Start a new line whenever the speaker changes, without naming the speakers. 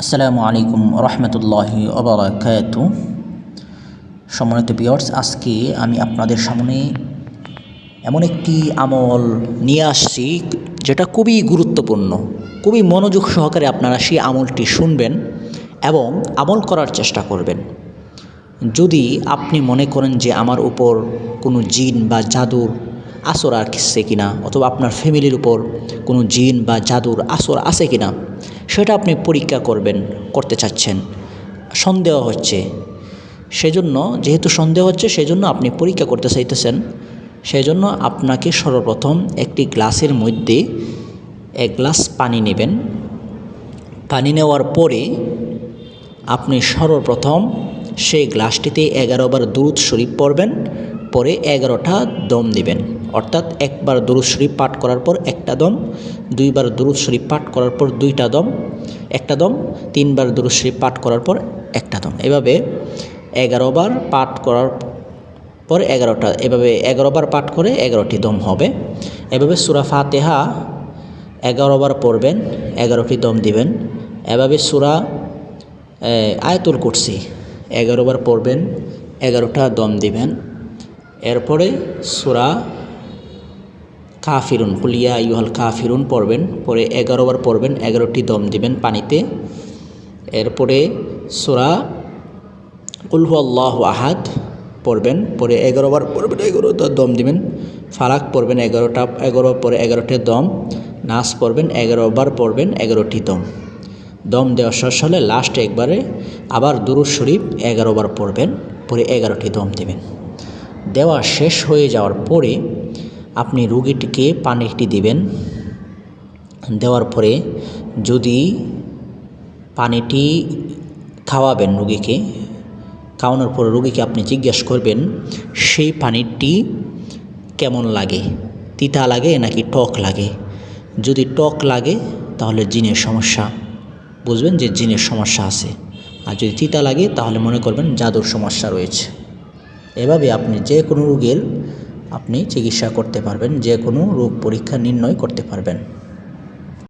আসসালামু আলাইকুম রহমতুল্লাহি ওবারাকাতু। সম্মানিত ভিউয়ার্স, আজকে আমি আপনাদের সামনে এমন একটি আমল নিয়ে আসছি যেটা খুবই গুরুত্বপূর্ণ। খুবই মনোযোগ সহকারে আপনারা সেই আমলটি শুনবেন এবং আমল করার চেষ্টা করবেন। যদি আপনি মনে করেন যে আমার উপর কোনো জিন বা জাদুর আসর আসছে কিনা, অথবা আপনার ফ্যামিলির উপর কোনো জিন বা জাদুর আসর আছে কিনা, সেটা আপনি পরীক্ষা করতে চাচ্ছেন, সন্দেহ হচ্ছে, সেজন্য যেহেতু সন্দেহ হচ্ছে সেজন্য আপনি পরীক্ষা করতে চাইতেছেন, সেজন্য আপনাকে সর্বপ্রথম একটি গ্লাসের মধ্যে 1 গ্লাস পানি নেবেন। পানি নেওয়ার পরে আপনি সর্বপ্রথম সেই গ্লাসটিতে 11 বার দুরূদ শরীফ পড়বেন, পরে 11টা দম দিবেন। অর্থাৎ একবার দুরূদ শরীফ পাঠ করার পর একটা দম, 2 বার দুরূদ শরীফ পাঠ করার পর 2টা দম, একটা দম, 3 বার দুরূদ শরীফ পাঠ করার পর একটা দম। এভাবে 11 বার পাঠ করার পর 11টা, এভাবে 11 বার পাঠ করে 11টি দম হবে। এভাবে সূরা ফাতিহা 11 বার পড়বেন, 11টি দম দিবেন। এভাবে সূরা আয়াতুল কুরসি 11 বার পড়বেন, 11টা দম দিবেন। এরপরে সূরা কাফিরুন, কুল ইয়া আইয়ুহাল কাফিরুন পড়বেন, পরে 11 বার পড়বেন, 11টি দম দিবেন পানিতে। এরপরে সূরা কুল হুয়াল্লাহু আহাদ পড়বেন, পরে 11 বার পড়বেন, 11টা দম দিবেন। ফালাক পড়বেন 11 পরে 11টি দম। নাস পড়বেন 11 বার পড়বেন, 11টি দম। দম দেওয়া শেষ হলে লাস্টে একবারে আবার দুরূদ শরীফ 11 বার পড়বেন, পরে 11টি দম দেবেন। দেওয়া শেষ হয়ে যাওয়ার পরে আপনি রোগীটিকে পানিটি দিবেন। দেওয়ার পরে যদি পানিটি খাওয়াবেন রোগীকে, খাওয়ানোর পরে রোগীকে আপনি জিজ্ঞেস করবেন সেই পানিটি কেমন লাগে, তিতা লাগে নাকি টক লাগে। যদি টক লাগে তাহলে জিনের সমস্যা, বুঝবেন যে জিনের সমস্যা আছে। আর যদি তিতা লাগে তাহলে মনে করবেন জাদুর সমস্যা রয়েছে। এভাবে আপনি যে কোনো রোগের চিকিৎসা করতে পারবেন, যে কোনো রোগ পরীক্ষা নির্ণয় করতে পারবেন।